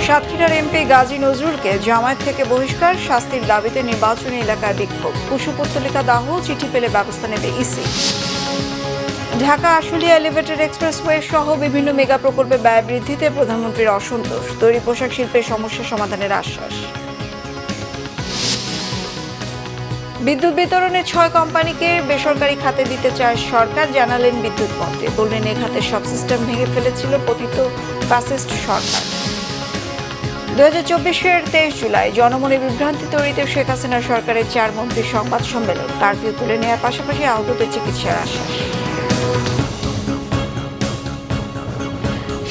সাতক্ষীরার এমপি গাজী নজরুলকে জামায়াত থেকে বহিষ্কার, শাস্তির দাবিতে নির্বাচনী এলাকার বিক্ষোভ, কুশপুত্তলিকা দাহ, চিঠি পেলে ব্যবস্থা নেবে EC. Dhaka Ashulia elevated expressway সহ বিভিন্ন মেগা প্রকল্পে ব্যয় বৃদ্ধিতে প্রধানমন্ত্রীর অসন্তোষ, তৈরি পোশাক শিল্পের সমস্যা সমাধানের আশ্বাস। বিদ্যুৎ বিতরণে ৬ কোম্পানিকে বেসরকারি খাতে দিতে চায় সরকার, জানালেন বিদ্যুৎ মন্ত্রী। বললেন এ খাতে সব সিস্টেম ভেঙে ফেলেছিল পতিত ফ্যাসিস্ট সরকার। 2024-এর 23 জুলাই জনমনে বিভ্রান্তি তৈরিতে শেখ হাসিনা সরকারের 4 মন্ত্রীর সংবাদ সম্মেলন, কারফিউ তুলে নেওয়ার পাশাপাশি আহতদের চিকিৎসার আশ্বাস।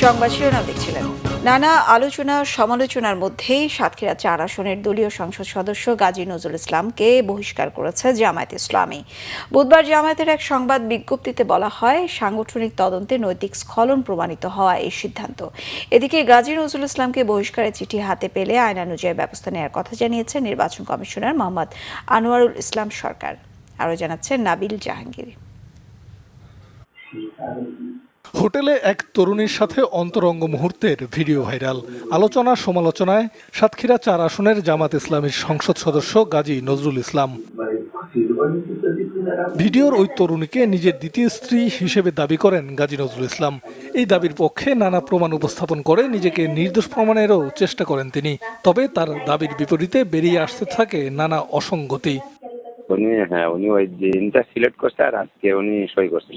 সংবাদ শিরোনাম দেখছিলেন। নানা আলোচনা সমালোচনার মধ্যেই সাতক্ষীরা 4 আসনের দলীয় সংসদ সদস্য গাজী নজরুল ইসলামকে বহিষ্কার করেছে জামায়াত ইসলামী। বুধবার জামায়াতের এক সংবাদ বিজ্ঞপ্তিতে বলা হয়, সাংগঠনিক তদন্তে নৈতিক স্খলন প্রমাণিত হওয়া এই সিদ্ধান্ত। এদিকে গাজী নজরুল ইসলামকে বহিষ্কারের চিঠি হাতে পেলে আইনানুযায়ী ব্যবস্থা নেওয়ার কথা জানিয়েছে নির্বাচন কমিশনার মোহাম্মদ আনোয়ারুল ইসলাম সরকার। আরও জানাচ্ছেন নাবিল জাহাঙ্গীর। হোটেলে এক তরুণীর সাথে অন্তরঙ্গ মুহূর্তের ভিডিও ভাইরাল। আলোচনা সমালোচনায় সাতক্ষীরা 4 আসনের জামাত ইসলামীর সংসদ সদস্য গাজী নজরুল ইসলাম। ভিডিওর ওই তরুণীকে নিজের দ্বিতীয় স্ত্রী হিসেবে দাবি করেন গাজী নজরুল ইসলাম। এই দাবির পক্ষে নানা প্রমাণ উপস্থাপন করে নিজেকে নির্দোষ প্রমাণেরও চেষ্টা করেন তিনি। তবে তার দাবির বিপরীতে বেরিয়ে আসতে থাকে নানা অসঙ্গতি। উনি ওই দিনটা সিলেক্ট করছে আর আজকে উনি সই করছে।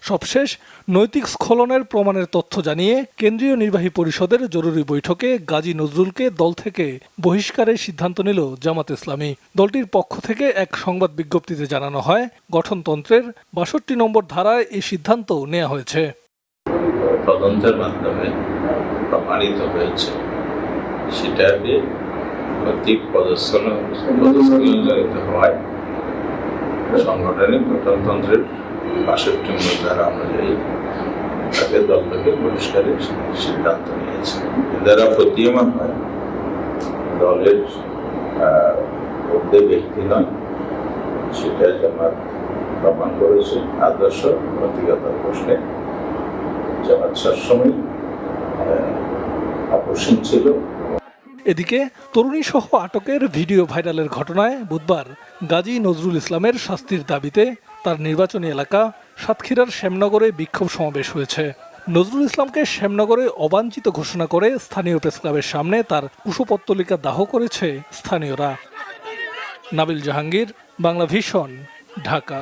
সবশেষ নৈতিক স্খলনের প্রমাণের তথ্য জানিয়ে কেন্দ্রীয় নির্বাহী পরিষদের জরুরি বৈঠকে গাজী নজরুলকে দল থেকে বহিষ্কারের সিদ্ধান্ত নিল জামাত ইসলামী। দলটির পক্ষ থেকে এক সংবাদ বিজ্ঞপ্তিতে জানানো হয়, গঠনতন্ত্রের ৬২ নম্বর ধারায় এই সিদ্ধান্ত নেওয়া হয়েছে। তদন্তের মাধ্যমে প্রমাণিত হয়েছে সেটাকে নৈতিক পদস্খলনজনিত হওয়ায় সাংগঠনিক গঠনতন্ত্রের ৬২ নম্বর ধারা অনুযায়ী তাকে দল থেকে বহিষ্কারের সিদ্ধান্ত নিয়েছে। এ দ্বারা প্রতীয়মান হয় দলের মধ্যে ব্যক্তি নয়, সেটা জামাত প্রমাণ করেছে। আদর্শ নৈতিকতার প্রশ্নে জামাত সবসময় আপোষহীন ছিল। এদিকে তরুণী সহ আটকের ভিডিও ভাইরালের ঘটনায় বুধবার গাজী নজরুল ইসলামের শাস্তির দাবিতে তার নির্বাচনী এলাকা সাতক্ষীরার শ্যামনগরে বিক্ষোভ সমাবেশ হয়েছে। নজরুল ইসলামকে শ্যামনগরে অবাঞ্ছিত ঘোষণা করে স্থানীয় প্রেসক্লাবের সামনে তার কুশপুত্তলিকা দাহ করেছে স্থানীয়রা। নাবিল জাহাঙ্গীর, বাংলা ভিশন, ঢাকা।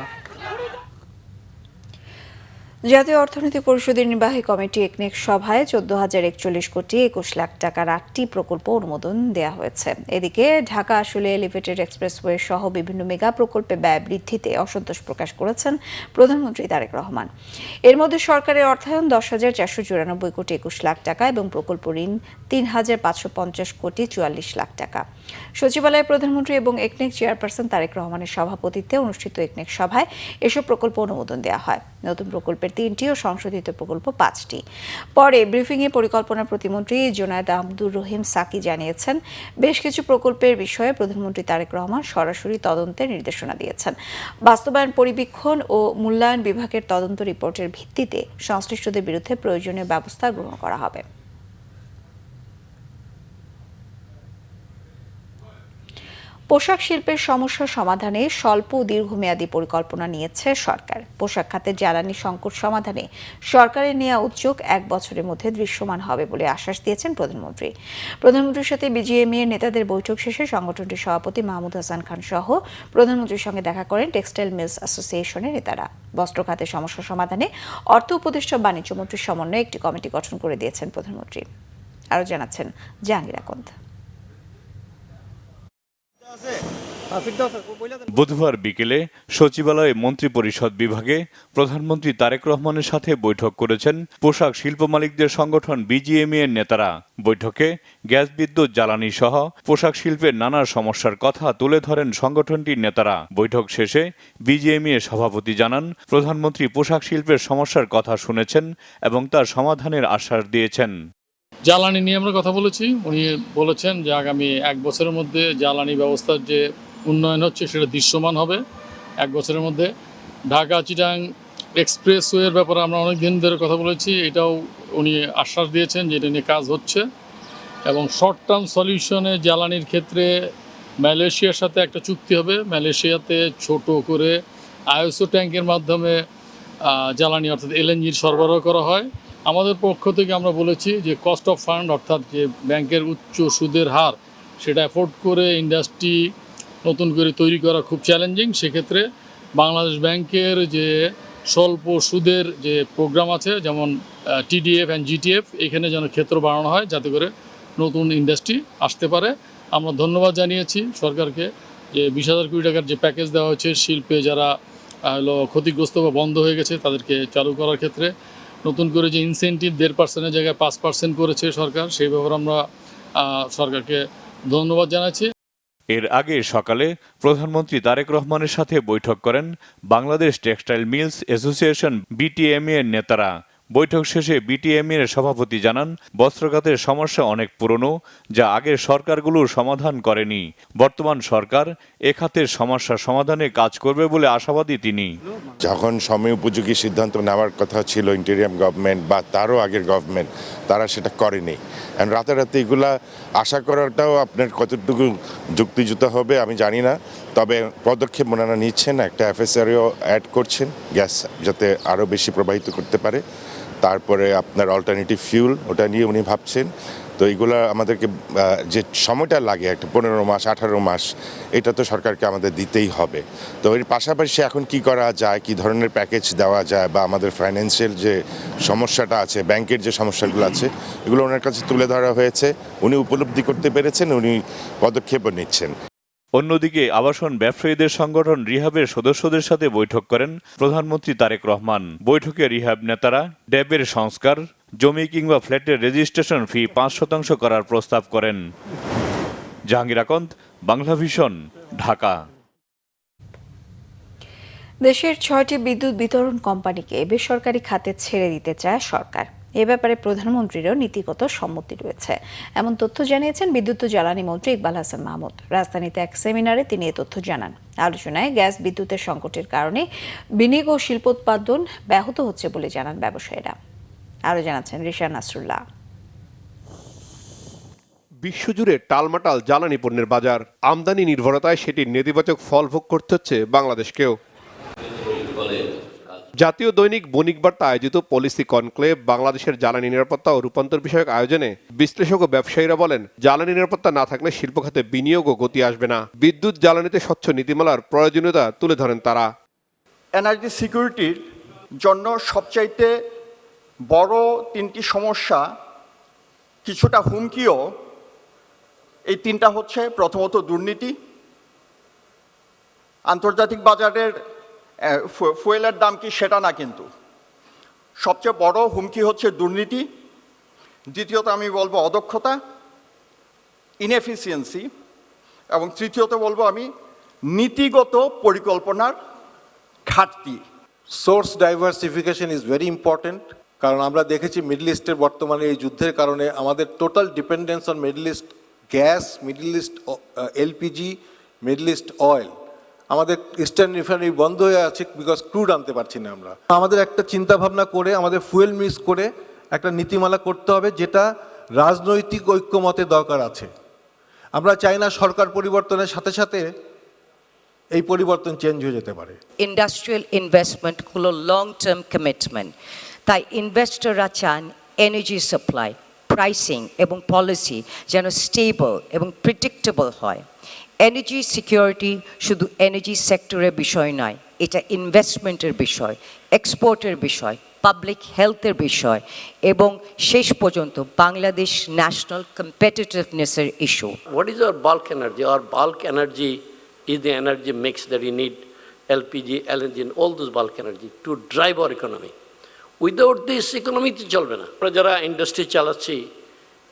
জাতীয় অর্থনৈতিক পরিষদের নির্বাহী কমিটি একনেক সভায় 14,041 কোটি 21 লাখ টাকার 8টি প্রকল্প অনুমোদন দেওয়া হয়েছে। এদিকে ঢাকা আশুলিয়া এলিভেটেড এক্সপ্রেসওয়ে সহ বিভিন্ন মেগা প্রকল্পে ব্যয় বৃদ্ধিতে অসন্তোষ প্রকাশ করেছেন প্রধানমন্ত্রী তারেক রহমান। এর মধ্যে সরকারের অর্থায়ন 10,494 কোটি 21 লাখ টাকা এবং প্রকল্প ঋণ 3,550 কোটি 44 লাখ টাকা। সচিবালয়ে প্রধানমন্ত্রী এবং একনেক চেয়ারপারসন তারেক রহমানের সভাপতিত্বে অনুষ্ঠিত একনেক সভায় এসব প্রকল্প অনুমোদন দেওয়া হয়। নতুন প্রকল্পের 3টি ও সংশোধিত প্রকল্প 5টি। পরে ব্রিফিংয়ে পরিকল্পনা প্রতিমন্ত্রী জোনায়েদ আব্দুর রহিম সাকি জানিয়েছেন, বেশ কিছু প্রকল্পের বিষয়ে প্রধানমন্ত্রী তারেক রহমান সরাসরি তদন্তের নির্দেশনা দিয়েছেন। বাস্তবায়ন পরিবীক্ষণ ও মূল্যায়ন বিভাগের তদন্ত রিপোর্টের ভিত্তিতে সংশ্লিষ্টদের বিরুদ্ধে প্রয়োজনীয় ব্যবস্থা গ্রহণ করা হবে। পোশাক শিল্পের সমস্যা সমাধানে স্বল্প ও দীর্ঘমেয়াদী পরিকল্পনা নিয়েছে সরকার। পোশাক খাতের জ্বালানি সংকট সমাধানে সরকারের নেওয়া উদ্যোগ 1 বছরের মধ্যে দৃশ্যমান হবে বলে আশ্বাস দিয়েছেন প্রধানমন্ত্রী। প্রধানমন্ত্রীর সাথে বিজিএমইএ নেতাদের বৈঠক শেষে সংগঠনটির সভাপতি মাহমুদ হাসান খান সহ প্রধানমন্ত্রীর সঙ্গে দেখা করেন টেক্সটাইল মিলস অ্যাসোসিয়েশনের নেতারা। বস্ত্র খাতের সমস্যা সমাধানে অর্থ উপদেষ্টা বাণিজ্যমন্ত্রীর সমন্বয়ে একটি কমিটি গঠন করে দিয়েছেন প্রধানমন্ত্রী। আরও জানাচ্ছেন জাহাঙ্গীর আকন্দ। বুধবার বিকেলে সচিবালয়ে মন্ত্রিপরিষদ বিভাগে প্রধানমন্ত্রী তারেক রহমানের সাথে বৈঠক করেছেন পোশাক শিল্প মালিকদের সংগঠন বিজিএমইএর নেতারা। বৈঠকে গ্যাস, বিদ্যুৎ, জ্বালানি সহ পোশাক শিল্পের নানা সমস্যার কথা তুলে ধরেন সংগঠনটির নেতারা। বৈঠক শেষে বিজিএমইএ সভাপতি জানান, প্রধানমন্ত্রী পোশাক শিল্পের সমস্যার কথা শুনেছেন এবং তার সমাধানের আশ্বাস দিয়েছেন। জ্বালানি নিয়ে আমরা কথা বলেছি। উনি বলেছেন যে আগামী 1 বছরের মধ্যে জ্বালানি ব্যবস্থার যে উন্নয়ন হচ্ছে সেটা দৃশ্যমান হবে 1 বছরের মধ্যে। ঢাকা চিটাং এক্সপ্রেসওয়ের ব্যাপারে আমরা অনেক দিন ধরে কথা বলেছি, এটাও উনি আশ্বাস দিয়েছেন যে এটা নিয়ে কাজ হচ্ছে। এবং শর্ট টার্ম সলিউশনে জ্বালানির ক্ষেত্রে মালয়েশিয়ার সাথে একটা চুক্তি হবে। মালয়েশিয়াতে ছোট করে আইএসও ট্যাঙ্কের মাধ্যমে জ্বালানি অর্থাৎ এলএনজির সরবরাহ করা হয়। আমাদের পক্ষ থেকে আমরা বলেছি যে কস্ট অফ ফান্ড অর্থাৎ যে ব্যাংকের উচ্চ সুদের হার সেটা অ্যাফোর্ড করে ইন্ডাস্ট্রি নতুন করে তৈরি করা খুব চ্যালেঞ্জিং। সেক্ষেত্রে বাংলাদেশ ব্যাংকের যে স্বল্প সুদের যে প্রোগ্রাম আছে যেমন টিডিএফ অ্যান্ড জিটিএফ, এখানে যেন ক্ষেত্র বাড়ানো হয় যাতে করে নতুন ইন্ডাস্ট্রি আসতে পারে। আমরা ধন্যবাদ জানিয়েছি সরকারকে যে 20,000 কোটি টাকার যে প্যাকেজ দেওয়া হয়েছে শিল্পে যারা ক্ষতিগ্রস্ত বা বন্ধ হয়ে গেছে তাদেরকে চালু করার ক্ষেত্রে নতুন করে যে ইনসেন্টিভ 1.5%-এর জায়গায় 5% করেছে সরকার, সেই ব্যাপারে আমরা সরকারকে ধন্যবাদ জানাচ্ছি। এর আগে সকালে প্রধানমন্ত্রী তারেক রহমানের সাথে বৈঠক করেন Bangladesh textile mills association BTMA এর নেতারা। বৈঠক শেষে বিটিএমএ এর সভাপতি জানান, বস্ত্রখাতের সমস্যা অনেক পুরনো, যা আগের সরকারগুলোর সমাধান করেনি। বর্তমান সরকার এ খাতের সমস্যা সমাধানে কাজ করবে বলে আশাবাদী তিনি। যখন সময় উপযোগী সিদ্ধান্ত নেওয়ার কথা ছিল ইন্টেরিয়াম গভর্নমেন্ট বা তারও আগের গভর্নমেন্ট, তারা সেটা করেনি। রাতারাতি এগুলা আশা করাটাও আপনার কতটুকু যুক্তিযুক্ত হবে আমি জানি না, তবে পদক্ষেপ ওনারা নিচ্ছেন। একটা এফএসআরও অ্যাড করছেন গ্যাস যাতে আরও বেশি প্রবাহিত করতে পারে। তারপরে আপনার অল্টারনেটিভ ফিউল ওটা নিয়ে উনি ভাবছেন। তো এইগুলো আমাদেরকে যে সময়টা লাগে একটা 15 মাস 18 মাস, এটা তো সরকারকে আমাদের দিতেই হবে। তো এর পাশাপাশি এখন কি করা যায়, কি ধরনের প্যাকেজ দেওয়া যায় বা আমাদের ফাইন্যান্সিয়াল যে সমস্যাটা আছে, ব্যাংকের যে সমস্যাগুলো আছে, এগুলো ওনার কাছে তুলে ধরা হয়েছে। উনি উপলব্ধি করতে পেরেছেন, উনি পদক্ষেপও নিচ্ছেন। অন্যদিকে আবাসন ব্যবসায়ীদের সংগঠন রিহাবের সদস্যদের সাথে বৈঠক করেন প্রধানমন্ত্রী তারেক রহমান। বৈঠকে রিহাব নেতারা ড্যাবের সংস্কার, জমি কিংবা ফ্ল্যাটের রেজিস্ট্রেশন ফি 5% করার প্রস্তাব করেন। জাহাঙ্গীর আকন্দ, বাংলা ভিশন, ঢাকা। দেশের 6টি বিদ্যুৎ বিতরণ কোম্পানিকে বেসরকারি খাতে ছেড়ে দিতে চায় সরকার। এ ব্যাপারে প্রধানমন্ত্রীরও নীতিগত সম্মতি রয়েছে, এমন তথ্য জানিয়েছেন বিদ্যুৎ ও জ্বালানি মন্ত্রী ইকবাল হাসান মাহমুদ। রাজধানীতে এক সেমিনারে তিনি এ তথ্য জানান। আলোচনায় গ্যাস বিদ্যুতের সংকটের কারণে বিনিয়োগ ও শিল্পোৎপাদন ব্যাহত হচ্ছে বলে জানান ব্যবসায়ীরা। আরও জানাচ্ছেন রিশান নাসরুল্লাহ। বিশ্বজুড়ে টালমাটাল জ্বালানি পণ্যের বাজার, আমদানি নির্ভরতায় সেটির নেতিবাচক ফল ভোগ করতে হচ্ছে বাংলাদেশকেও। জাতীয় দৈনিক বণিক বার্তা আয়োজিত পলিসি কনক্লেভ বাংলাদেশের জ্বালানি নিরাপত্তা ও রূপান্তর বিষয়ক আয়োজনে বিশ্লেষক ও ব্যবসায়ীরা বলেন, জ্বালানি নিরাপত্তা না থাকলে শিল্প খাতে বিনিয়োগ ও গতি আসবে না। বিদ্যুৎ জ্বালানিতে স্বচ্ছ নীতিমালার প্রয়োজনীয়তা তুলে ধরেন তারা। এনার্জি সিকিউরিটির জন্য সবচাইতে বড় 3টি সমস্যা, কিছুটা হুমকিও। এই 3টা হচ্ছে, প্রথমত দুর্নীতি, আন্তর্জাতিক বাজারের ফুয়েলের দাম কি সেটা না, কিন্তু সবচেয়ে বড় হুমকি হচ্ছে দুর্নীতি। দ্বিতীয়ত আমি বলবো অদক্ষতা, ইনএফিসিয়েন্সি, এবং তৃতীয়ত বলবো আমি নীতিগত পরিকল্পনার ঘাটতি। Source diversification is very important, কারণ আমরা দেখেছি মিডল ইস্টের বর্তমানে এই যুদ্ধের কারণে আমাদের total dependence on middle east gas, middle east LPG, middle east oil, আমাদের ইস্টার্ন রিফাইনারি বন্ধ হয়ে আছে বিকজ ক্রুড আনতে পারছি না আমরা। আমাদের একটা চিন্তা ভাবনা করে আমাদের ফুয়েল মিক্স করে একটা নীতিমালা করতে হবে, যেটা রাজনৈতিক ঐক্যমতের দরকার আছে। আমরা চাই না সরকার পরিবর্তনের সাথে সাথে এই পরিবর্তন চেঞ্জ হয়ে যেতে পারে। ইন্ডাস্ট্রিয়াল ইনভেস্টমেন্ট হলো লং টার্ম কমিটমেন্ট, তাই ইনভেস্টররা চান এনার্জি সাপ্লাই, প্রাইসিং এবং পলিসি যেন স্টেবল এবং প্রেডিক্টেবল হয়। এনার্জি সিকিউরিটি শুধু এনার্জি সেক্টরের বিষয় নয়, এটা ইনভেস্টমেন্টের বিষয়, এক্সপোর্টের বিষয়, পাবলিক হেলথের বিষয় এবং শেষ পর্যন্ত বাংলাদেশ ন্যাশনাল কম্পিটিটিভনেসের issue. What is our bulk energy? Our bulk energy is the energy mix that we need, LPG, LNG and all those bulk energy to drive our economy. Without this economy তো চলবে না। আমরা যারা industry চালাচ্ছি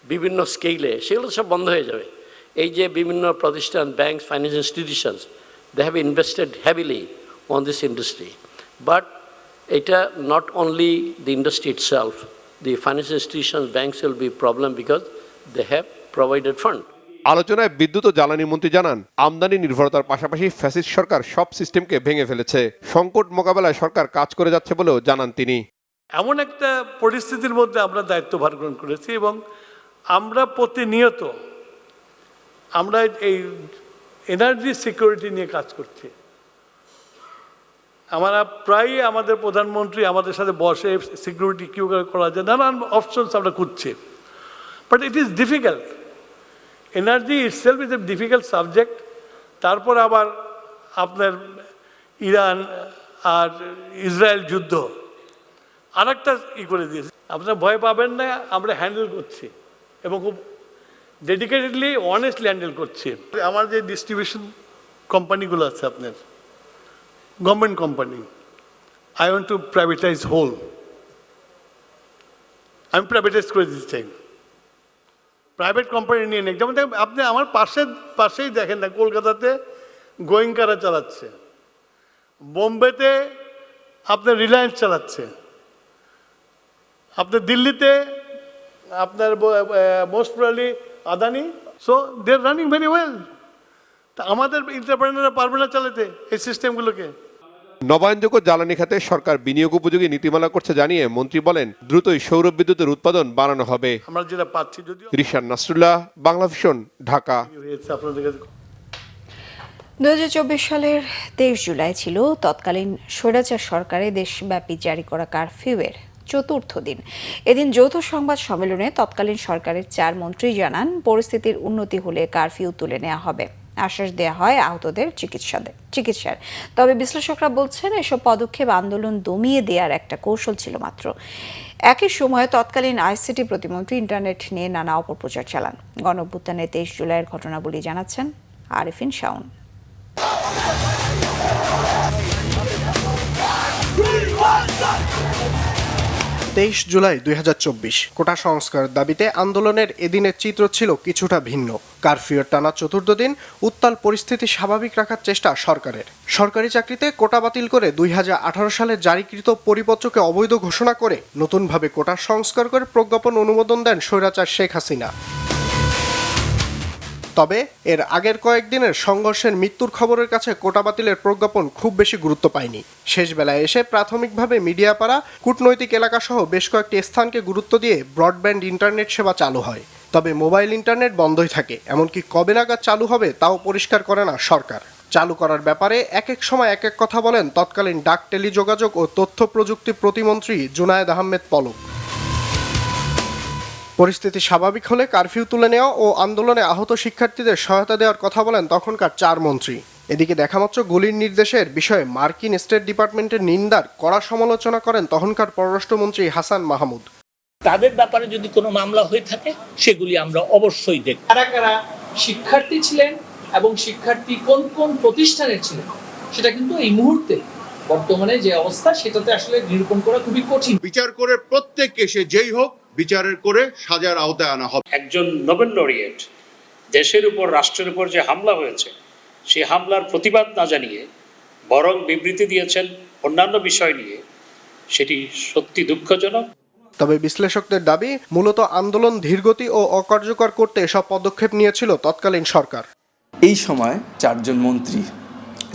বিভিন্ন স্কেলে, সেগুলো সব বন্ধ হয়ে যাবে। এই যে বিভিন্ন প্রতিষ্ঠান, banks, financial institutions, they have invested heavily on this industry, but এটা not only the industry itself, the financial institutions, banks will be problem because they have provided fund. আলোচনায় বিদ্যুৎ ও জ্বালানি মন্ত্রী জানান, আমদানি নির্ভরতার পাশাপাশি ফ্যাসিস্ট সরকার সব সিস্টেমকে ভেঙে ফেলেছে। সংকট মোকাবেলায় সরকার কাজ করে যাচ্ছে বলেও জানান তিনি। এমন একটা পরিস্থিতির মধ্যে আমরা দায়িত্বভার গ্রহণ করেছি এবং আমরা প্রতিনিয়ত আমরা এই এনার্জি সিকিউরিটি নিয়ে কাজ করছি। আমরা প্রায়ই আমাদের প্রধানমন্ত্রী আমাদের সাথে বসে সিকিউরিটি কিউ করা যায়, নানান অপশনস আমরা খুঁজছি, but it is difficult. Energy itself is a difficult subject. তারপর আবার আপনার ইরান আর ইসরায়েল যুদ্ধ আর একটা করে দিয়েছে। আপনারা ভয় পাবেন না, আমরা হ্যান্ডেল করছি এবং খুব ডেডিকেটেডলি অনেস্টলি হ্যান্ডেল করছি। আমার যে ডিস্ট্রিবিউশন কোম্পানিগুলো আছে আপনার government company, I want to privatise whole. আমি প্রাইভেটাইজ করে দিতে চাই, প্রাইভেট কোম্পানি নিয়ে নেই। যেমন আপনি আমার পাশেই দেখেন না, কলকাতাতে গোয়েঙ্কারা চালাচ্ছে, বোম্বেতে আপনার রিলায়েন্স চালাচ্ছে, আপনার দিল্লিতে আপনার most probably Adani. So they are running very well. তা আমাদের এন্টারপ্রেনাররা পারবে না চালাতে এই সিস্টেমগুলোকে। নবায়নযোগ্য জ্বালানি খাতে সরকার বিনিয়োগ উপযোগী নীতিমালা করছে জানিয়ে মন্ত্রী বলেন, দ্রুতই সৌর বিদ্যুতের উৎপাদন বাড়ানো হবে। আমরা যেটা পাচ্ছি, যদিও রিশান নাসরুল্লাহ, বাংলা ভিশন, ঢাকা। আপনাদের কাছে 2024 সালের 23 জুলাই ছিল তৎকালীন স্বৈরাচার সরকারের দেশব্যাপী জারি করা কারফিউয়ের চতুর্থ দিন। এদিন যৌথ সংবাদ সম্মেলনে তৎকালীন সরকারের 4 মন্ত্রী জানান, পরিস্থিতির উন্নতি হলে কারফিউ তুলে নেওয়া হবে। আশ্বাস দেওয়া হয় আহতদের চিকিৎসার। তবে বিশ্লেষকরা বলছেন, এসব পদক্ষেপ আন্দোলন দমিয়ে দেওয়ার একটা কৌশল ছিল মাত্র। একই সময়ে তৎকালীন আইসিটি প্রতিমন্ত্রী ইন্টারনেট নিয়ে নানা অপপ্রচার চালান। গণঅভ্যুত্থানের 23 জুলাইয়ের ঘটনাবলী জানাচ্ছেন আরিফিন শাওন। 23 জুলাই 2024 কোটা সংস্কারের দাবিতে আন্দোলনের এদিনের চিত্র ছিল কিছুটা ভিন্ন। কারফিউর টানা চতুর্থ দিন, উত্তাল পরিস্থিতি স্বাভাবিক রাখার চেষ্টা সরকারের। সরকারি চাকরিতে কোটা বাতিল করে 2018 সালে জারিকৃত পরিপত্রকে অবৈধ ঘোষণা করে নতুনভাবে কোটা সংস্কার করে প্রজ্ঞাপন অনুমোদন দেন স্বৈরাচার শেখ হাসিনা। তবে এর আগের কয়েকদিনের সংঘর্ষের মৃত্যুর খবরের কাছে কোটা বাতিলের প্রজ্ঞাপন খুব বেশি গুরুত্ব পায়নি। শেষ বেলায় এসে প্রাথমিকভাবে মিডিয়াপাড়া, কূটনৈতিক এলাকাসহ বেশ কয়েকটি স্থানকে গুরুত্ব দিয়ে ব্রডব্যান্ড ইন্টারনেট সেবা চালু হয়। তবে মোবাইল ইন্টারনেট বন্ধই থাকে, এমনকি কবে নাগাদ চালু হবে তাও পরিষ্কার করে না সরকার। চালু করার ব্যাপারে এক এক সময় এক এক কথা বলেন তৎকালীন ডাক, টেলিযোগাযোগ ও তথ্য প্রযুক্তি প্রতিমন্ত্রী জুনায়েদ আহমেদ পলক। পরিস্থিতি স্বাভাবিক হলে কারফিউ তুলে নেওয়া ও আন্দোলনে আহত শিক্ষার্থীদের সহায়তা দেওয়ার কথা বলেন তখনকার 4 মন্ত্রী। এদিকে দেখামাত্র গুলির নির্দেশের বিষয়ে মার্কিন স্টেট ডিপার্টমেন্টের নিন্দার কড়া সমালোচনা করেন তখনকার পররাষ্ট্রমন্ত্রী হাসান মাহমুদ। তাদের ব্যাপারে যদি কোনো মামলা হয়ে থাকে সেগুলি আমরা অবশ্যই দেখব। কারা কারা শিক্ষার্থী ছিলেন এবং শিক্ষার্থী কোন কোন প্রতিষ্ঠানের ছিলেন সেটা কিন্তু এই মুহূর্তে বর্তমানে যে অবস্থা সেটাতে আসলে নিরূপণ করা খুবই কঠিন। বিচার করে প্রত্যেক কেসে যেই হোক বিচারের করে সাজার আওতায় আনা হবে। একজন নোবেল লরিয়েট দেশের উপর, রাষ্ট্রের উপর যে হামলা হয়েছে সেই হামলার প্রতিবাদ না জানিয়ে বরং বিবৃতি দিয়েছেন অন্যান্য বিষয় নিয়ে, সেটি সত্যি দুঃখজনক। তবে বিশ্লেষকদের দাবি, মূলত আন্দোলন ধীরগতি ও অকার্যকর করতে এসব পদক্ষেপ নিয়েছিল তৎকালীন সরকার। এই সময় 4 জন মন্ত্রী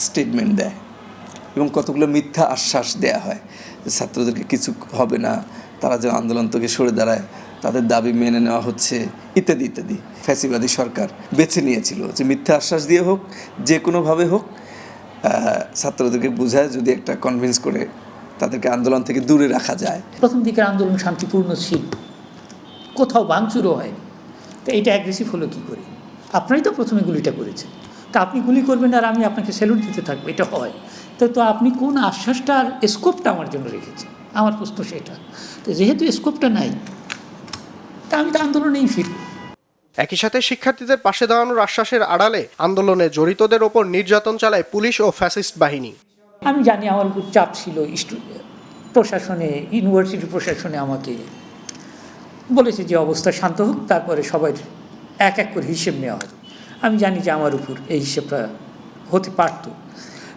স্টেটমেন্ট দেয় এবং কতগুলো মিথ্যা আশ্বাস দেয়া হয় যে ছাত্রদেরকে কিছু হবে না, তারা যেন আন্দোলন থেকে সরে দাঁড়ায়, তাদের দাবি মেনে নেওয়া হচ্ছে, ইত্যাদি ইত্যাদি। ফ্যাসিবাদী সরকার বেছে নিয়েছিল যে মিথ্যা আশ্বাস দিয়ে হোক, যে কোনোভাবে হোক ছাত্রদেরকে বোঝায় যদি একটা কনভিন্স করে তাদেরকে আন্দোলন থেকে দূরে রাখা যায়। প্রথম দিকের আন্দোলন শান্তিপূর্ণ ছিল, কোথাও ভাঙচুরও হয়নি। তো এটা অ্যাগ্রেসিভ হলো কী করে? আপনারাই তো প্রথমে গুলিটা করেছেন, তা আপনি গুলি করবেন আর আমি আপনাকে স্যালুট দিতে থাকবো, এটা হয়? তো আপনি কোন আশ্বাসটার স্কোপটা আমার জন্য রেখেছেন? আমার প্রশ্ন সেটা। তো যেহেতু স্কোপটা নাই, তা আমি তো আন্দোলনেই ফিরব। একই সাথে শিক্ষার্থীদের পাশে দাঁড়ানোর আশ্বাসের আড়ালে আন্দোলনে জড়িতদের ওপর নির্যাতন চালায় পুলিশ ও ফ্যাসিস্ট বাহিনী। আমি জানি আমার উপর চাপ ছিল, প্রশাসনে, ইউনিভার্সিটি প্রশাসনে আমাকে বলেছে যে অবস্থা শান্ত হোক, তারপরে সবাই এক এক করে হিসেব নেওয়া হবে। আমি জানি যে আমার উপর এই হিসেবটা হতে পারত।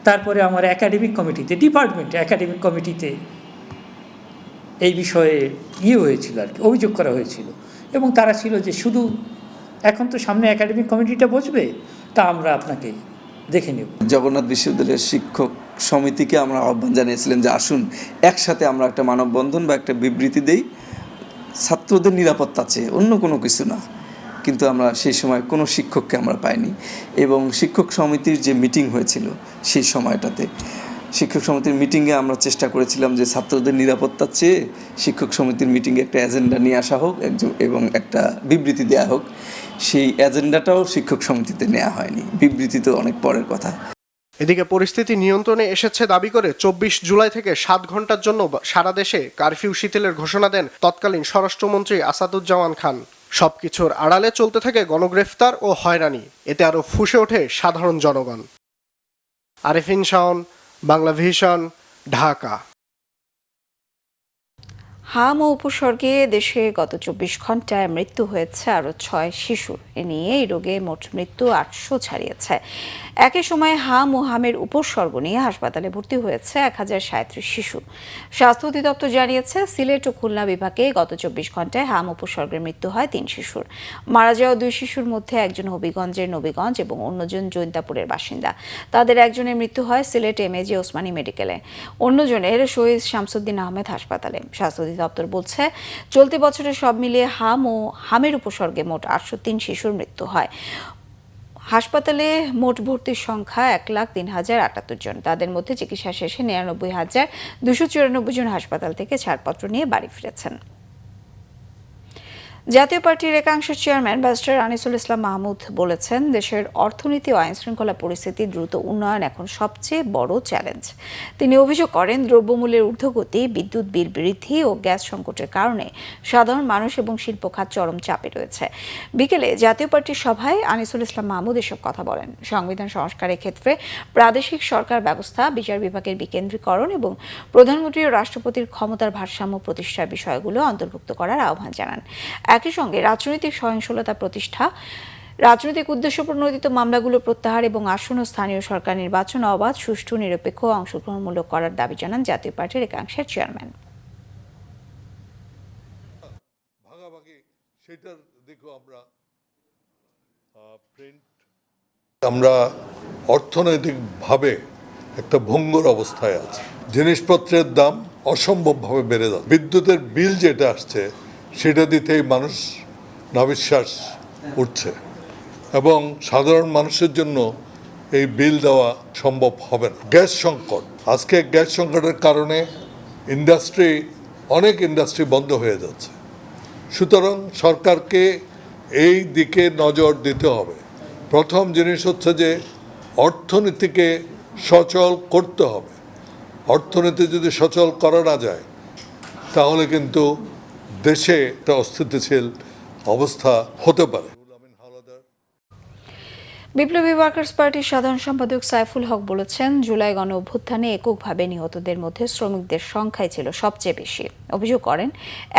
তারপরে আমার একাডেমিক কমিটিতে, ডিপার্টমেন্ট একাডেমিক কমিটিতে এই বিষয়ে হয়েছিল আর কি, অভিযোগ করা হয়েছিল। এবং তারা ছিল যে শুধু এখন তো সামনে একাডেমিক কমিটিটা বসবে, তা আমরা আপনাকে দেখে নেব। জগন্নাথ বিশ্ববিদ্যালয়ের শিক্ষক সমিতিকে আমরা আহ্বান জানিয়েছিলেন যে আসুন একসাথে আমরা একটা মানববন্ধন বা একটা বিবৃতি দেই, ছাত্রদের নিরাপত্তা চেয়ে, অন্য কোনো কিছু না। কিন্তু আমরা সেই সময় কোনো শিক্ষককে আমরা পাইনি, এবং শিক্ষক সমিতির যে মিটিং হয়েছিল সেই সময়টাতে, শিক্ষক সমিতির মিটিংয়ে আমরা চেষ্টা করেছিলাম যে ছাত্রদের নিরাপত্তা চেয়ে শিক্ষক সমিতির মিটিংয়ে একটা এজেন্ডা নিয়ে আসা হোক এবং একটা বিবৃতি দেওয়া হোক। সেই এজেন্ডাটাও শিক্ষক সমিতিতে নেওয়া হয়নি, বিবৃতি তো অনেক পরের কথা। এদিকে পরিস্থিতি নিয়ন্ত্রণে এসেছে দাবি করে 24 জুলাই থেকে 7 ঘন্টার জন্য সারা দেশে কারফিউ শিথিলের ঘোষণা দেন তৎকালীন স্বরাষ্ট্রমন্ত্রী আসাদুজ্জামান খান। সবকিছুর আড়ালে চলতে থাকে গণগ্রেফতার ও হয়রানি, এতে আরও ফুঁসে ওঠে সাধারণ জনগণ। আরেফিন শাওন, বাংলা ভিশন, ঢাকা। হাম ও উপসর্গে দেশে গত 24 ঘন্টায় মৃত্যু হয়েছে আরও 6 শিশুর। এ নিয়ে এই রোগে মোট মৃত্যু 800 ছাড়িয়েছে। একই সময়ে হাম ও হামের উপসর্গ নিয়ে হাসপাতালে ভর্তি হয়েছে 1037 শিশু। স্বাস্থ্য অধিদপ্তর জানিয়েছে, সিলেট ও খুলনা বিভাগে গত 24 ঘন্টায় হাম উপসর্গের মৃত্যু হয় 3 শিশুর। মারা যাওয়া 2 শিশুর মধ্যে একজন হবিগঞ্জের নবীগঞ্জ এবং অন্যজন জৈন্তাপুরের বাসিন্দা। তাদের একজনের মৃত্যু হয় সিলেট এমএজি ওসমানী মেডিকেলে, অন্যজনের শহীদ শামসুদ্দিন আহমেদ হাসপাতালে। স্বাস্থ্য অধিদপ্তর বলছে, চলতি বছরে সব মিলিয়ে হাম ও হামের উপসর্গে মোট 803 শিশুর মৃত্যু হয়। হাসপাতালে মোট ভর্তির সংখ্যা 1,03,078 জন। তাদের মধ্যে চিকিৎসা শেষে 99,294 জন হাসপাতাল থেকে ছাড়পত্র নিয়ে বাড়ি ফিরেছেন। জাতীয় পার্টির একাংশের চেয়ারম্যান ব্যারিস্টার আনিসুল ইসলাম মাহমুদ বলেছেন, দেশের অর্থনীতি ও আইন শৃঙ্খলা পরিস্থিতি দ্রুত উন্নয়ন এখন সবচেয়ে বড় চ্যালেঞ্জ। তিনি অভিযোগ করেন, দ্রব্যমূল্যের ঊর্ধ্বগতি, বিদ্যুৎ বিল বৃদ্ধি ও গ্যাস সংকটের কারণে সাধারণ মানুষ এবং শিল্প খাত চরম চাপে রয়েছে। বিকেলে জাতীয় পার্টির সভায় আনিসুল ইসলাম মাহমুদ এসব কথা বলেন। সংবিধান সংস্কারের ক্ষেত্রে প্রাদেশিক সরকার ব্যবস্থা, বিচার বিভাগের বিকেন্দ্রীকরণ এবং প্রধানমন্ত্রী ও রাষ্ট্রপতির ক্ষমতার ভারসাম্য প্রতিষ্ঠার বিষয়গুলো অন্তর্ভুক্ত করার আহ্বান জানান। একই সঙ্গে রাজনৈতিক সহিংসতা প্রতিষ্ঠা, রাজনৈতিক উদ্দেশ্যপ্রণোদিত মামলাগুলো প্রত্যাহার এবং আসন্ন স্থানীয় সরকার নির্বাচন অবাধ, সুষ্ঠু, নিরপেক্ষ ও অংশগ্রহণমূলক করার দাবি জানান জাতীয় পার্টির একাংশের চেয়ারম্যান। আমরা অর্থনৈতিকভাবে একটা ভঙ্গুর অবস্থায় আছি। জিনিসপত্রের দাম অসম্ভবভাবে বেড়ে যাচ্ছে। বিদ্যুতের বিল যেটা আসছে সেটা দিতেই মানুষ নাভিশ্বাস উঠছে, এবং সাধারণ মানুষের জন্য এই বিল দেওয়া সম্ভব হবে না। গ্যাস সংকট, আজকে গ্যাস সংকটের কারণে অনেক ইন্ডাস্ট্রি বন্ধ হয়ে যাচ্ছে। সুতরাং সরকারকে এই দিকে নজর দিতে হবে। প্রথম জিনিস হচ্ছে যে অর্থনীতিকে সচল করতে হবে। অর্থনীতি যদি সচল করা না যায় তাহলে কিন্তু দেশে একটা অস্থিতিশীল অবস্থা হতে পারে। বিপ্লবী ওয়ার্কার্স পার্টির সাধারণ সম্পাদক সাইফুল হক বলেছেন, জুলাই গণ অভ্যুত্থানে এককভাবে নিহতদের মধ্যে শ্রমিকদের সংখ্যাই ছিল সবচেয়ে বেশি। অভিযোগ করেন,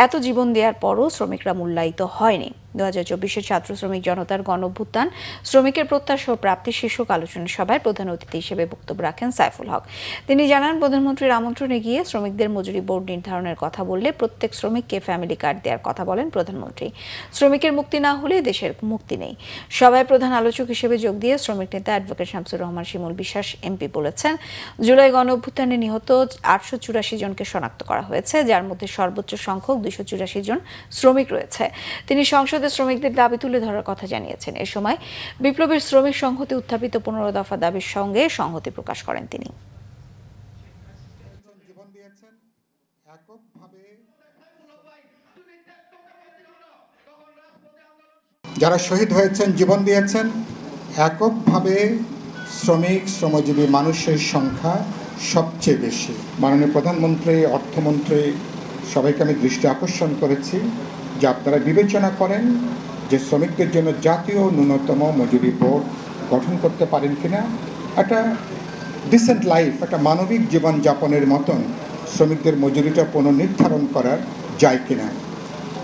এত জীবন দেওয়ার পরও শ্রমিকরা মূল্যায়িত হয়নি। 2024 ছাত্র শ্রমিক জনতার গণ অভ্যুত্থান, শ্রমিকের প্রত্যাশা ও প্রাপ্তি শীর্ষক আলোচনা সভায় প্রধান অতিথি হিসেবে বক্তব্য রাখেন সাইফুল হক। তিনি জানান, প্রধানমন্ত্রীর আমন্ত্রণে গিয়ে শ্রমিকদের মজুরি বোর্ড নির্ধারণের কথা বললে প্রত্যেক শ্রমিককে ফ্যামিলি কার্ড দেওয়ার কথা বলেন প্রধানমন্ত্রী। শ্রমিকের মুক্তি না হলে দেশের মুক্তি নেই। সভায় প্রধান আলোচক হিসেবে যোগ দিয়ে শ্রমিক নেতা অ্যাডভোকেট শামসুর রহমান শিমুল বিশ্বাস এমপি বলেছেন, জুলাই গণ অভ্যুত্থানে নিহত 884 জনকে শনাক্ত করা হয়েছে, যার মধ্যে সর্বোচ্চ সংখ্যক 284 জন শ্রমিক রয়েছে। তিনি সংসদে শ্রমিকদের দাবি তুলে ধরার কথা জানিয়েছেন। এ সময় বিপ্লবীর শ্রমিক সংহতি উত্থাপিত 15 দফা দাবির সঙ্গে সংহতি প্রকাশ করেন তিনি। যারা শহীদ হয়েছেন, জীবন দিয়েছেন, এককভাবে শ্রমজীবী মানুষের সংখ্যা সবচেয়ে বেশি। মাননীয় প্রধানমন্ত্রী, অর্থমন্ত্রী সবাইকে আমি দৃষ্টি আকর্ষণ করেছি যে আপনারা বিবেচনা করেন যে শ্রমিকদের জন্য জাতীয় ন্যূনতম মজুরি বোর্ড গঠন করতে পারেন কিনা। একটা ডিসেন্ট লাইফ, একটা মানবিক জীবনযাপনের মতন শ্রমিকদের মজুরিটা পুনর্নির্ধারণ করার যায় কিনা।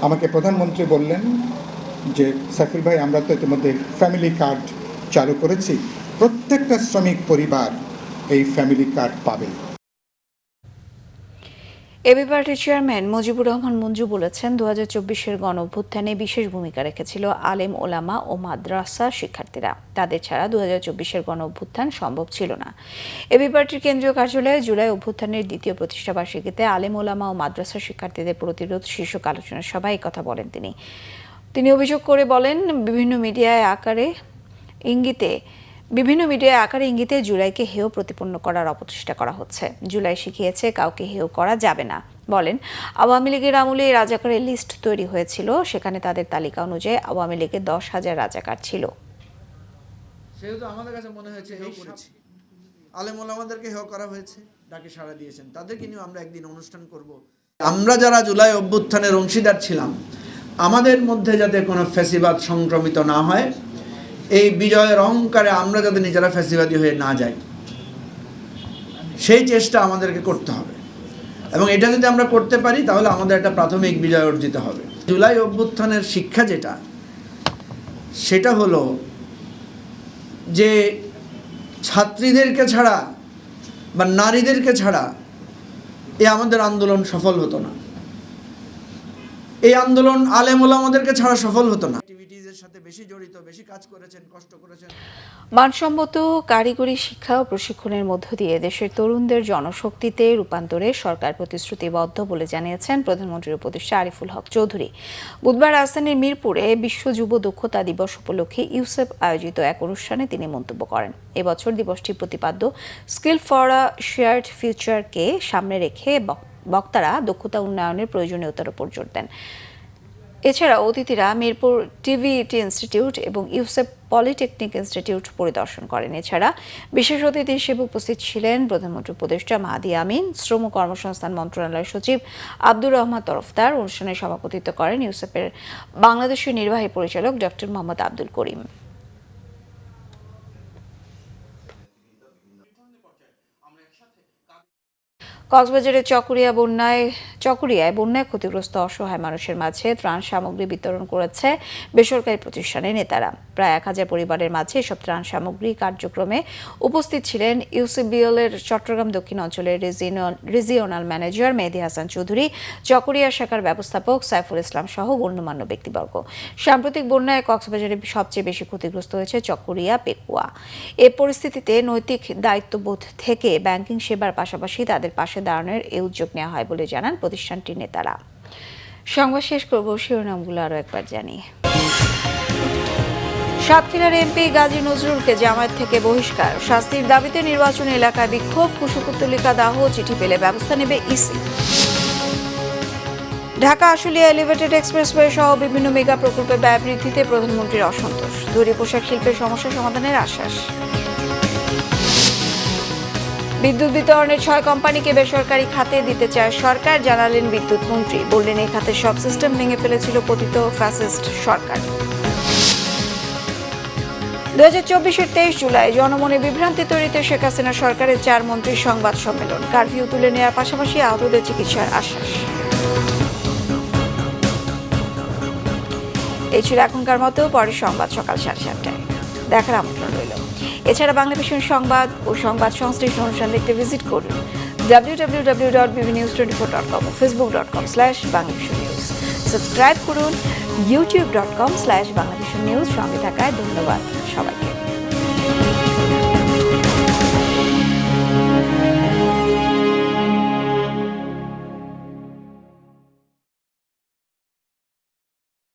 আমাকে প্রধানমন্ত্রী বললেন যে, সাইফুল ভাই, আমরা তো ইতিমধ্যে ফ্যামিলি কার্ড চালু করেছি, প্রত্যেকটা শ্রমিক পরিবার এই ফ্যামিলি কার্ড পাবে। এবি পার্টির চেয়ারম্যান মুজিবুর রহমান মঞ্জু বলেছেন 2024-এর গণ অভ্যুত্থানে বিশেষ ভূমিকা রেখেছিল আলেম ওলামা ও মাদ্রাসা শিক্ষার্থীরা। তাদের ছাড়া 2024-এর গণ অভ্যুত্থান সম্ভব ছিল না। এবি পার্টির কেন্দ্রীয় কার্যালয়ে জুলাই অভ্যুত্থানের দ্বিতীয় প্রতিষ্ঠাবার্ষিকীতে আলেম ওলামা ও মাদ্রাসা শিক্ষার্থীদের প্রতিরোধ শীর্ষক আলোচনা সভায় এই কথা বলেন তিনি অভিযোগ করে বলেন বিভিন্ন মিডিয়ায় আকারে ইঙ্গিতে জুলাইকে হেয় প্রতিপন্ন করার অপচেষ্টা করা হচ্ছে। জুলাই শিখিয়েছে কাউকে হেয় করা যাবে না। বলেন আওয়ামী লীগের আমলে রাজাকারের লিস্ট তৈরি হয়েছিল, সেখানে তাদের তালিকা অনুযায়ী আওয়ামী লীগের 10,000 রাজাকার ছিল। সেহেতু আমাদের কাছে মনে হয়েছে হেয় করেছি, আলেম ওলামাদেরকে হেয় করা হয়েছে, ডাকে সাড়া দিয়েছেন, তাদেরকে নিয়ে আমরা একদিন অনুষ্ঠান করব। আমরা যারা জুলাই অভ্যুত্থানের অংশীদার ছিলাম, আমাদের মধ্যে যাতে কোনো ফ্যাসিবাদ সংক্রমিত না হয়, এই বিজয়ের অহংকারে আমরা যাতে নিজেরা ফ্যাসিবাদী হয়ে না যাই, সেই চেষ্টা আমাদেরকে করতে হবে। এবং এটা যদি আমরা করতে পারি তাহলে আমাদের একটা প্রাথমিক বিজয় অর্জিত হবে। জুলাই অভ্যুত্থানের শিক্ষা সেটা হলো যে ছাত্রীদেরকে ছাড়া বা নারীদেরকে ছাড়া আমাদের আন্দোলন সফল হতো না। এই আন্দোলন আলেম ওলামাদেরকে ছাড়া সফল হতো না। সাথে বেশি জড়িত, বেশি কাজ করেছেন, কষ্ট করেছেন। মানসম্মত কারিগরি শিক্ষা ও প্রশিক্ষণের মধ্য দিয়ে দেশের তরুণদের জনশক্তিতে রূপান্তরে সরকার প্রতিশ্রুতিবদ্ধ বলে জানিয়েছেন প্রধানমন্ত্রীর উপদেষ্টা আরিফুল হক চৌধুরী। বুধবার রাজধানীর মিরপুরে বিশ্ব যুব দক্ষতা দিবস উপলক্ষে ইউসেপ আয়োজিত এক অনুষ্ঠানে তিনি মন্তব্য করেন। এবছর দিবসটির প্রতিপাদ্য স্কিল ফর আ শেয়ার্ড ফিউচারকে সামনে রেখে বক্তারা দক্ষতা উন্নয়নের প্রয়োজনীয়তার উপর জোর দেন। এছাড়া অতিথিরা মিরপুর টিভিইটি ইনস্টিটিউট এবং ইউসেপ পলিটেকনিক ইনস্টিটিউট পরিদর্শন করেন। এছাড়া বিশেষ অতিথি হিসেবে উপস্থিত ছিলেন প্রধানমন্ত্রী উপদেষ্টা মাহাদি আমিন, শ্রম কর্মসংস্থান মন্ত্রণালয়ের সচিব আব্দুর রহমান তরফদার। অনুষ্ঠানে সভাপতিত্ব করেন ইউসেপের বাংলাদেশের নির্বাহী পরিচালক ডক্টর মোহাম্মদ আব্দুল করিম। কক্সবাজারের চকরিয়ায় বন্যায় ক্ষতিগ্রস্ত অসহায় মানুষের মাঝে ত্রাণ সামগ্রী বিতরণ করেছে বেসরকারি প্রতিষ্ঠানের নেতারা। প্রায় 1000 পরিবারের মাঝে এসব ত্রাণ সামগ্রী কার্যক্রমে উপস্থিত ছিলেন ইউসিবিএল এর চট্টগ্রাম দক্ষিণ অঞ্চলের রিজিওনাল ম্যানেজার মেহেদী হাসান চৌধুরী, চকরিয়া শাখার ব্যবস্থাপক সাইফুল ইসলাম সহ গণ্যমান্য ব্যক্তিবর্গ। সাম্প্রতিক বন্যায় কক্সবাজারে সবচেয়ে বেশি ক্ষতিগ্রস্ত হয়েছে চকরিয়া, পেকুয়া। এ পরিস্থিতিতে নৈতিক দায়িত্ববোধ থেকে ব্যাংকিং সেবার পাশাপাশি তাদের পাশে দাঁড়ানোর এই উদ্যোগ নেওয়া হয় বলে জানান প্রতিষ্ঠানটির নেতারা। সংবাদ শেষ করব শিরোনামগুলো আরো একবার জানিয়ে। সাতক্ষীরার এমপি গাজী নজরুলকে জামায়াত থেকে বহিষ্কার, শাস্তির দাবিতে নির্বাচনী এলাকায় বিক্ষোভ, কুশপুত্তলিকা দাহ, চিঠি পেলে ব্যবস্থা নেবে EC. Dhaka Ashulia elevated expressway সহ বিভিন্ন মেগা প্রকল্পে ব্যয় বৃদ্ধিতে প্রধানমন্ত্রীর অসন্তোষ, তৈরি পোশাক শিল্পের সমস্যা সমাধানের আশ্বাস। বিদ্যুৎ বিতরণের 6 কোম্পানিকে বেসরকারি খাতে দিতে চায় সরকার, জানালেন বিদ্যুৎ মন্ত্রী। বললেন এই খাতে সব সিস্টেম ভেঙে ফেলেছিল পতিত ফ্যাসিস্ট সরকার। 2024-এর 23 জুলাই জনমনে বিভ্রান্তি তৈরিতে শেখ হাসিনা সরকারের 4 মন্ত্রীর সংবাদ সম্মেলন, কারফিউ তুলে নেওয়ার পাশাপাশি আহতদের চিকিৎসার আশ্বাস। এই ছিল এখনকার মতো, পরের সংবাদ সকাল 7:30টায় দেখার আমন্ত্রণ রইল। এছাড়া বাংলাদেশের সংবাদ ও সংবাদ সংশ্লিষ্ট অনুষ্ঠান দেখতে ভিজিট করুন www.bbnews24.com, facebook.com/bangladesh সাবস্ক্রাইব করুন youtube.com/bangladeshnews। সঙ্গে থাকায় ধন্যবাদ সবাইকে।